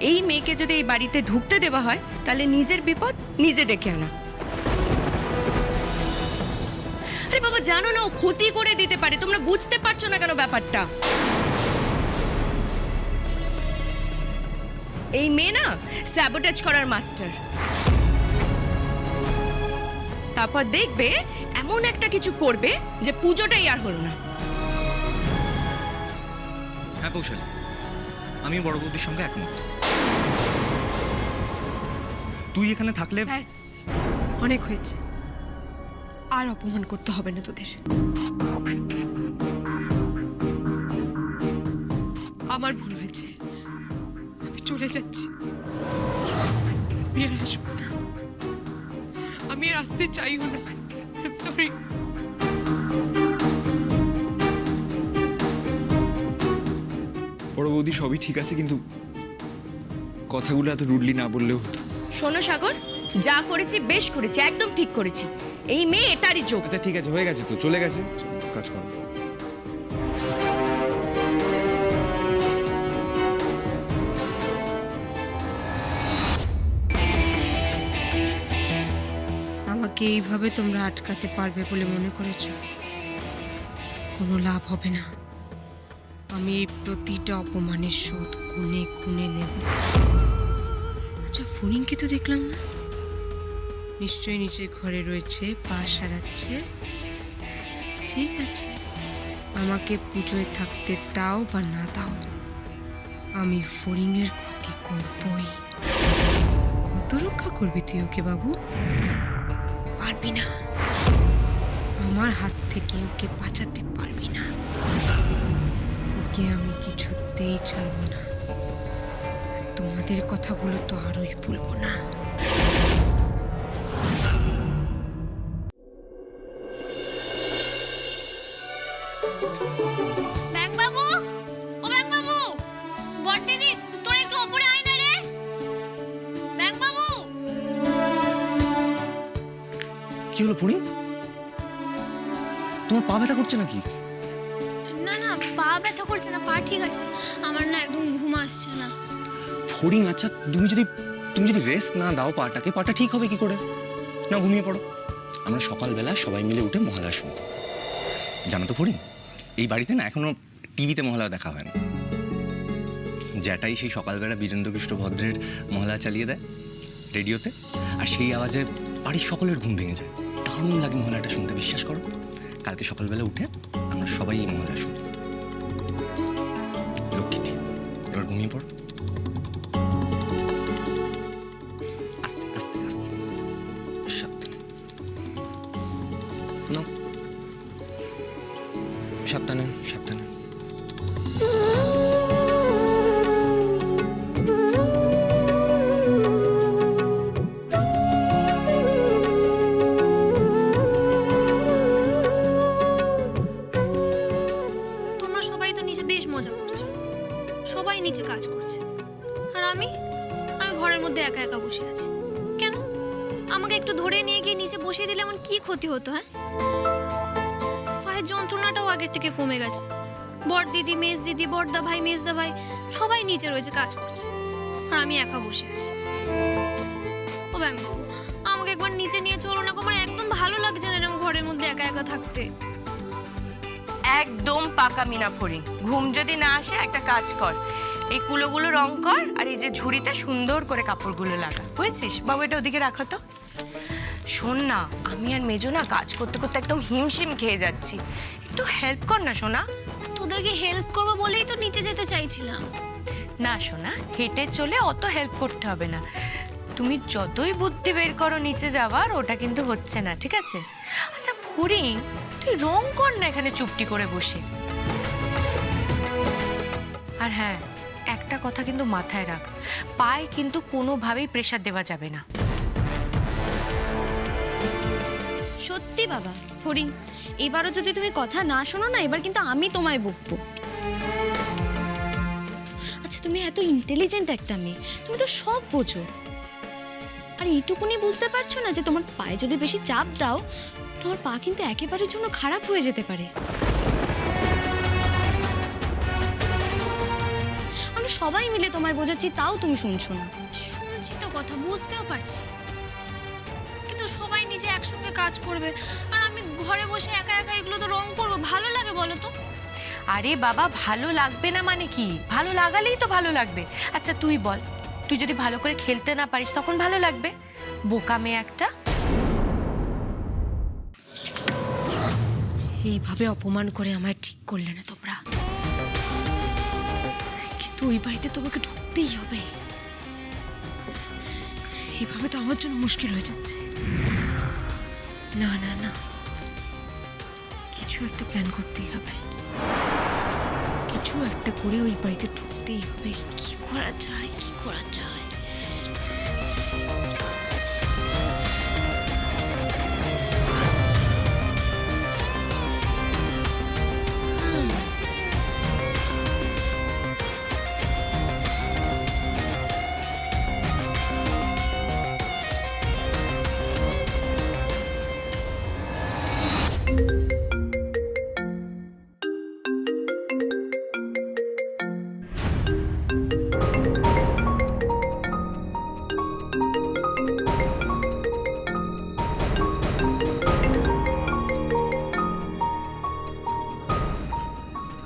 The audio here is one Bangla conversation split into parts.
এই মেয়েকে যদি এই বাড়িতে ঢুকতে দেওয়া হয় তাহলে নিজের বিপদ নিজে ডেকে আনা। আরে বাবা জানো না ও ক্ষতি করে দিতে পারে, তোমরা বুঝতে পারছো না কেন ব্যাপারটা? এই মেয়ে না স্যাবোটেজ করার মাস্টার। তারপর দেখবে এমন একটা কিছু করবে যে পুজোটাই আর হলো না। হ্যাঁ কৌশলী, আমি বড় বৌদির সঙ্গে একমত। তুই এখানে থাকলে ব্যাস, অনেক হয়েছে, আর অপমান করতে হবে না তোদের। আমার ভুল হয়েছে, আমি চলে যাচ্ছি। আমি আর আসবো না, আমি আর আসতে চাইও না। সরি। বড় বৌদি সবই ঠিক আছে, কিন্তু কথাগুলো এত রুডলি না বললেও হতো। শোনো সাগর, যা করেছি বেশ করেছি, একদম ঠিক করেছি। এই মেয়ে এটারই যোগ। আচ্ছা ঠিক আছে, হয়ে গেছে তো, চলে গেছে, কাজ করো। আমাকে এইভাবে তোমরা আটকাতে পারবে বলে মনে করেছো? কোনো লাভ হবে না। আমি এই প্রতিটা অপমানের শোধ গুনে গুনে নেব। আচ্ছা, ফরিনকে তো দেখলাম না, নিশ্চয়ই নিচে ঘরে রয়েছে, পা সারাচ্ছে। ঠিক আছে, আমাকে পুজোয় থাকতে দাও বা না দাও, আমি ফরিনের ক্ষতি করবই। কত রক্ষা করবি তুই ওকে বাবু? পারবি না, আমার হাত থেকে ওকে বাঁচাতে পারবি না। ওকে আমি কিছুতেই ছাড়বো না। তোমাদের কথাগুলো তো আরোই বলবো না। ব্যাংকবাবু, ও ব্যাংকবাবু, বড়দিদি তোর একটু উপরে আয় না রে। ব্যাংকবাবু, কি হলো ফড়িং? তোমার পা ব্যথা করছে নাকি? না না, পা ব্যথা করছে না, পা ঠিক আছে। আমার না একদম ঘুম আসছে না। ফড়িং, আচ্ছা তুমি যদি রেস্ট না দাও পাটা ঠিক হবে কি করে? না ঘুমিয়ে পড়ো। আমরা সকালবেলা সবাই মিলে উঠে মহালয়া শুনবো। জানো তো ফড়িং, এই বাড়িতে না এখনো টিভিতে মহালয়া দেখা হয় না। জ্যাঠাই সেই সকালবেলা বীরেন্দ্রকৃষ্ণ ভদ্রের মহালয়া চালিয়ে দেয় রেডিওতে, আর সেই আওয়াজে বাড়ির সকলের ঘুম ভেঙে যায়। দারুণ লাগে মহালয়াটা শুনতে, বিশ্বাস করো। কালকে সকালবেলা উঠে আমরা সবাই এই মহালয়া শুনবো। লক্ষ্মীটি, এবার ঘুমিয়ে পড়ো। আস্তে আস্তে আস্তে, সাবধানে নাও, সাবধানে সাবধানে। তোমরা সবাই তো নিচে বেশ মজা করছো, সবাই নিচে কাজ করছে, আর আমি ঘরের মধ্যে একা একা বসে আছি। কেন? আমাকে একটু ধরে নিয়ে গিয়ে নিচে বসিয়ে দিলে এমন কি ক্ষতি হতো? হ্যাঁ, পায়ের যন্ত্রণাটাও আগের থেকে কমে গেছে। বড় দিদি, মেজ দিদি, বড়দা ভাই, মেজদা ভাই সবাই নিচে রয়েছে, কাজ করছে, আর আমি একা বসে আছি। ও ব্যাংকবাবু, আমাকে একবার নিচে নিয়ে চলো না, আমার একদম ভালো লাগছে না এরকম ঘরের মধ্যে একা একা থাকতে। একদম পাকা মিনা ফড়িং। ঘুম যদি না আসে একটা কাজ কর, এই কুলোগুলো রং কর, আর এই যে ঝুড়িতে সুন্দর করে কাপড়গুলো লাগা, বুঝেছিস? বাবু এটা ওদিকে রাখো তো। শোন না, আমি আর মেজো না কাজ করতে করতে একদম হিমশিম খেয়ে যাচ্ছি, একটু হেল্প কর না সোনা। তোদেরকে হেল্প করবো বলেই তো নিচে যেতে চাইছিলাম। না সোনা, হেঁটে চলে অত হেল্প করতে হবে না। তুমি যতই বুদ্ধি বের করো নিচে যাওয়ার, ওটা কিন্তু হচ্ছে না, ঠিক আছে? আচ্ছা ফড়িং, তুই রং কর না এখানে চুপটি করে বসে। আর হ্যাঁ, একটা কথা কিন্তু মাথায় রাখ, পায়ে কিন্তু কোনোভাবেই প্রেসার দেওয়া যাবে না। সত্যি বাবা ফড়িং, এবারও যদি তুমি কথা না শোনো না, এবার কিন্তু আমি তোমায় বকবো। আচ্ছা, তুমি এত ইন্টেলিজেন্ট একটা মেয়ে, তুমি তো সব বোঝো, আর এইটুকুনি বুঝতে পারছো না যে তোমার পায়ে যদি বেশি চাপ দাও, তোমার পা কিন্তু একেবারের জন্য খারাপ হয়ে যেতে পারে। আমরা সবাই মিলে তোমায় বোঝাচ্ছি, তাও তুমি শুনছো না। শুনছি তো কথা, বুঝতেও পারছি, কিন্তু সবাই নিজে একসঙ্গে কাজ করবে আর আমি ঘরে বসে একা একা এগুলো তো রং করবো, ভালো লাগে বলো তো? আরে বাবা, ভালো লাগবে না মানে কি? ভালো লাগালেই তো ভালো লাগবে। আচ্ছা তুই বল, তুই যদি ভালো করে খেলতে না পারিস তখন ভালো লাগবে? বোকা মেয়ে একটা। এইভাবে অপমান করে আমায় ঠিক করলে না তোমরা, কিন্তু ওই বাড়িতে তোমাকে ঢুকতেই হবে। এইভাবে তো আমার জন্য মুশকিল হয়ে যাচ্ছে। না না না, কিছু একটা প্ল্যান করতেই হবে, কিছু একটা করে ওই বাড়িতে ঢুকতেই হবে। কি করা যায়, কি করা যায়?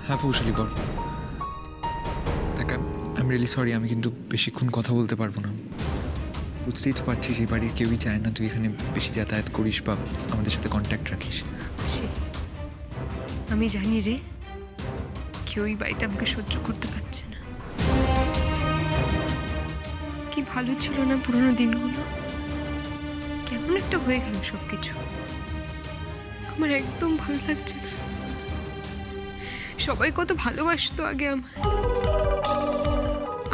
হ্যাঁ পৌশালি বল। দেখ, আই এম রিয়েলি সরি, আমি কিন্তু বেশিক্ষণ কথা বলতে পারবো না। বুঝতেই তো পারছিস এই বাড়ির কেউই চায় না তুই এখানে বেশি যাতায়াত করিস বা আমাদের সাথে কন্ট্যাক্ট রাখিস। আমি জানি রে, কেউ ওই বাড়িতে আমাকে সহ্য করতে পারছে না। কি ভালো ছিল না পুরোনো দিনগুলো, কেমন একটা হয়ে গেল সবকিছু। আমার একদম ভালো লাগছে না। সবাই কত ভালোবাসতো আগে আমায়,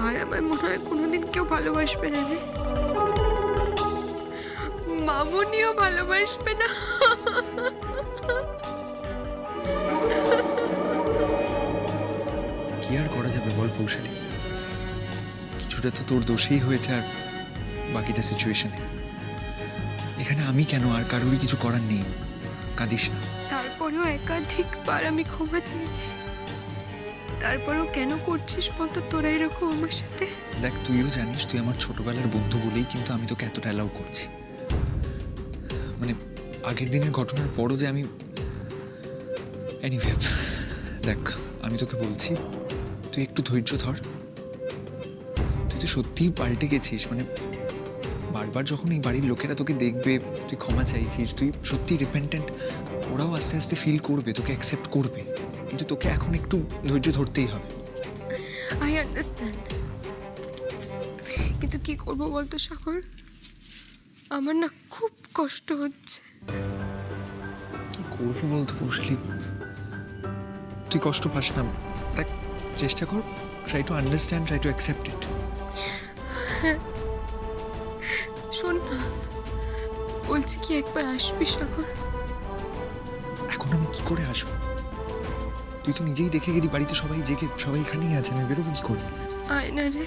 আর আমার মনে হয় কোনোদিন কেউ ভালোবাসবে না রে। মামুনিও ভালোবাসবে না। কি আর করা যাবে বল পৌশালি, কিছুটা তো তোর দোষেই হয়েছে আর বাকিটা সিচুয়েশনে। এখানে আমি কেন, আর কারোরই কিছু করার নেই। কাঁদিস না। তারপরেও একাধিকবার আমি ক্ষমা চেয়েছি, তারপরেও কেন করছিস বলতো তোরা এরকম আমার সাথে? দেখ, তুইও জানিস তুই আমার ছোটবেলার বন্ধু বলেই কিন্তু আমি তোকে এতটা অ্যালাউ করছি। মানে আগের দিনের ঘটনার পরও যে আমি এনিওয়ে, দেখ আমি তোকে বলছি তুই একটু ধৈর্য ধর। তুই তো সত্যিই পাল্টে গেছিস। মানে বারবার যখন এই বাড়ির লোকেরা তোকে দেখবে তুই ক্ষমা চাইছিস, তুই সত্যিই রিপেন্টেন্ট, ওরাও আস্তে আস্তে ফিল করবে, তোকে অ্যাকসেপ্ট করবে। কিন্তু তোকে এখন একটু ধৈর্য ধরতেই হবে। আই আন্ডারস্ট্যান্ড, কিন্তু কি করবো বলতো সাগর, আমার না খুব কষ্ট হচ্ছে। কি করবো বলতো কৌশলী, তুই কষ্ট পাস না। দেখ, চেষ্টা কর, try to understand, try to accept it. শোন না, বলছি কি একবার আসবি সাগর? এখন আমি কি করে আসবো? তুই তো নিজেই দেখে গেলি বাড়িতে সবাই জেগে, সবাই এখানেই আছে, আমি বেরোবো কি করে? আয় না রে,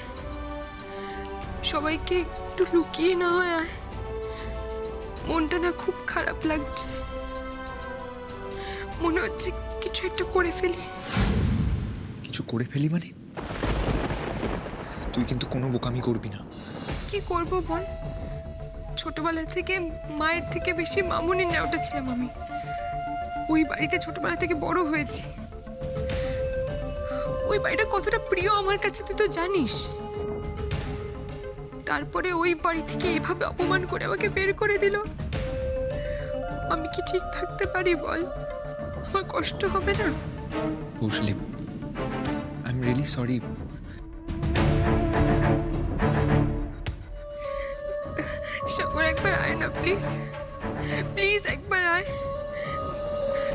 সবাইকে একটু লুকিয়ে না হয় আয়। মনটা না খুব খারাপ লাগছে, মনে হচ্ছে কিছু একটা করে ফেলি। কিছু করে ফেলি মানে? তুই কিন্তু কোনো বোকামি করবি না। কি করব বল, ছোটবেলা থেকে মায়ের থেকে বেশি মামুনির নেওয়াটা ছিলাম আমি। ওই বাড়িতে ছোটবেলা থেকে বড় হয়েছি, ওই বাড়িটা কতটা প্রিয় আমার কাছে তুই তো জানিস। তারপরে ওই বাড়ি থেকে এভাবে অপমান করে আমাকে বের করে দিল। আমি কি ঠিক থাকতে পারি বল? আমার কষ্ট হবে না? কৌশলী, আই এম রিয়েলি সরি। সাগর একবার আয় না প্লিজ, প্লিজ একবার আয়।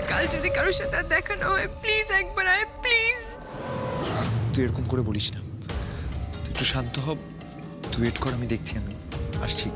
কাল যদি কারোর সাথে আর দেখা না হয়, প্লিজ একবার আয়, প্লিজ। তুই এরকম করে বলিস না, তুই একটু শান্ত হ, তুই ওয়েট কর, আমি দেখছি, আমি আসছি।